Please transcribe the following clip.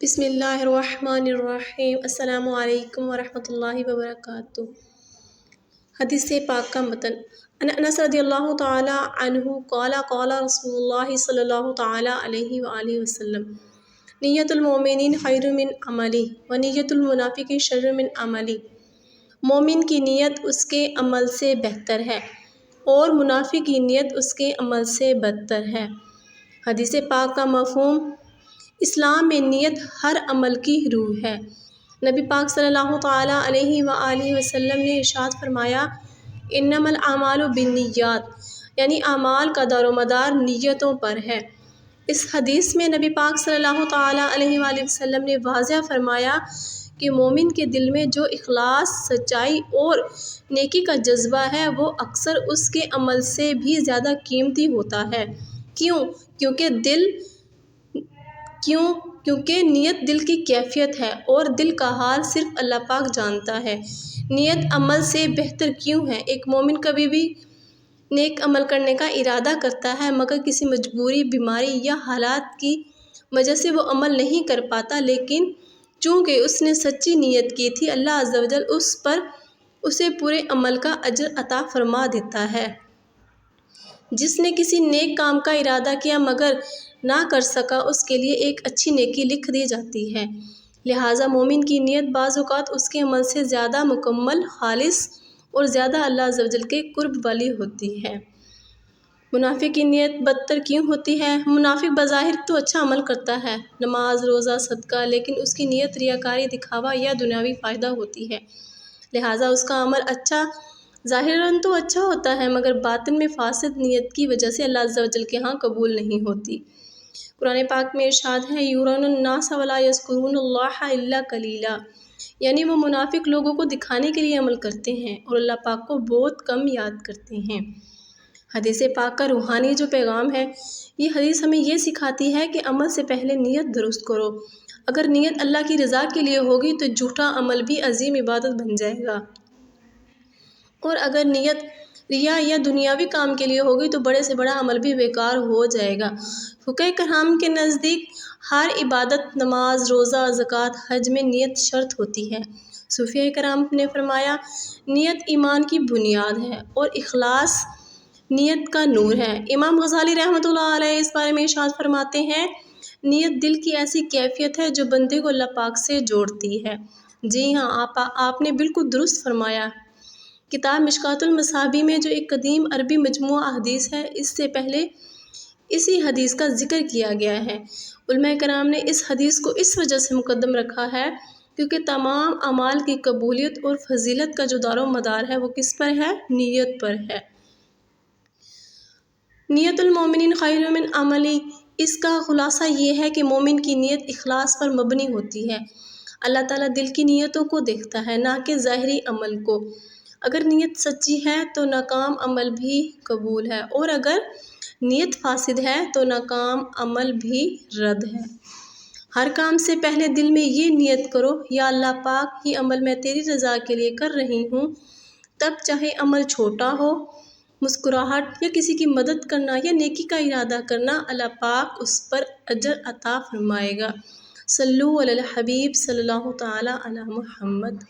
بسم اللہ الرحمن الرحیم۔ السلام علیکم ورحمۃ اللہ وبرکاتہ۔ حدیث پاک کا متن۔ عن انس رضی اللہ تعالی عنہ قال قال رسول اللہ صلی اللہ تعالی علیہ وآلہ وسلم نیت المؤمنین خیر من عملی ونیت المنافق شر من عملی۔ مومن کی نیت اس کے عمل سے بہتر ہے اور منافق کی نیت اس کے عمل سے بدتر ہے۔ حدیث پاک کا مفہوم۔ اسلام میں نیت ہر عمل کی روح ہے۔ نبی پاک صلی اللہ تعالیٰ علیہ وآلہ وسلم نے ارشاد فرمایا انما الاعمال بالنیات، یعنی اعمال کا دار و مدار نیتوں پر ہے۔ اس حدیث میں نبی پاک صلی اللہ تعالیٰ علیہ وآلہ وسلم نے واضح فرمایا کہ مومن کے دل میں جو اخلاص، سچائی اور نیکی کا جذبہ ہے وہ اکثر اس کے عمل سے بھی زیادہ قیمتی ہوتا ہے۔ کیونکہ نیت دل کی کیفیت ہے اور دل کا حال صرف اللہ پاک جانتا ہے۔ نیت عمل سے بہتر کیوں ہے؟ ایک مومن کبھی بھی نیک عمل کرنے کا ارادہ کرتا ہے مگر کسی مجبوری، بیماری یا حالات کی وجہ سے وہ عمل نہیں کر پاتا، لیکن چونکہ اس نے سچی نیت کی تھی اللہ عز و جل اسے پورے عمل کا اجر عطا فرما دیتا ہے۔ جس نے کسی نیک کام کا ارادہ کیا مگر نہ کر سکا اس کے لیے ایک اچھی نیکی لکھ دی جاتی ہے۔ لہٰذا مومن کی نیت بعض اوقات اس کے عمل سے زیادہ مکمل، خالص اور زیادہ اللہ عز و جل کے قرب والی ہوتی ہے۔ منافق کی نیت بدتر کیوں ہوتی ہے؟ منافق بظاہر تو اچھا عمل کرتا ہے، نماز، روزہ، صدقہ، لیکن اس کی نیت ریاکاری، دکھاوا یا دنیاوی فائدہ ہوتی ہے۔ لہٰذا اس کا عمل ظاہراً تو اچھا ہوتا ہے مگر باطن میں فاسد نیت کی وجہ سے اللہ عز و جل کے ہاں قبول نہیں ہوتی۔ قرآن پاک میں ارشاد ہے یُرَوْنَ النَّاسَ وَلَا يَذْكُرُونَ اللَّهَ إِلَّا قَلِيلًا، یعنی وہ منافق لوگوں کو دکھانے کے لیے عمل کرتے ہیں اور اللہ پاک کو بہت کم یاد کرتے ہیں۔ حدیث پاک کا روحانی جو پیغام ہے، یہ حدیث ہمیں یہ سکھاتی ہے کہ عمل سے پہلے نیت درست کرو۔ اگر نیت اللہ کی رضا کے لیے ہوگی تو جھوٹا عمل بھی عظیم عبادت بن جائے گا، اور اگر نیت ریا یا دنیاوی کام کے لیے ہوگی تو بڑے سے بڑا عمل بھی بیکار ہو جائے گا۔ فقہ کرام کے نزدیک ہر عبادت، نماز، روزہ، زکوٰۃ، حج میں نیت شرط ہوتی ہے۔ صوفیہ کرام نے فرمایا نیت ایمان کی بنیاد ہے اور اخلاص نیت کا نور ہے۔ امام غزالی رحمۃ اللہ علیہ اس بارے میں ارشاد فرماتے ہیں نیت دل کی ایسی کیفیت ہے جو بندے کو اللہ پاک سے جوڑتی ہے۔ جی ہاں، آپ نے بالکل درست فرمایا۔ کتاب مشکوٰۃ المصابیح میں جو ایک قدیم عربی مجموعہ احادیث ہے، اس سے پہلے اسی حدیث کا ذکر کیا گیا ہے۔ علماء کرام نے اس حدیث کو اس وجہ سے مقدم رکھا ہے کیونکہ تمام اعمال کی قبولیت اور فضیلت کا جو دار و مدار ہے وہ کس پر ہے؟ نیت پر ہے۔ نیت المؤمنین خیر من عملی، اس کا خلاصہ یہ ہے کہ مومن کی نیت اخلاص پر مبنی ہوتی ہے۔ اللہ تعالیٰ دل کی نیتوں کو دیکھتا ہے، نہ کہ ظاہری عمل کو۔ اگر نیت سچی ہے تو ناکام عمل بھی قبول ہے، اور اگر نیت فاسد ہے تو ناکام عمل بھی رد ہے۔ ہر کام سے پہلے دل میں یہ نیت کرو یا اللہ پاک یہ عمل میں تیری رضا کے لیے کر رہی ہوں، تب چاہے عمل چھوٹا ہو، مسکراہٹ یا کسی کی مدد کرنا یا نیکی کا ارادہ کرنا، اللہ پاک اس پر اجر عطا فرمائے گا۔ صلو علی الحبیب صلی اللہ تعالی علی محمد۔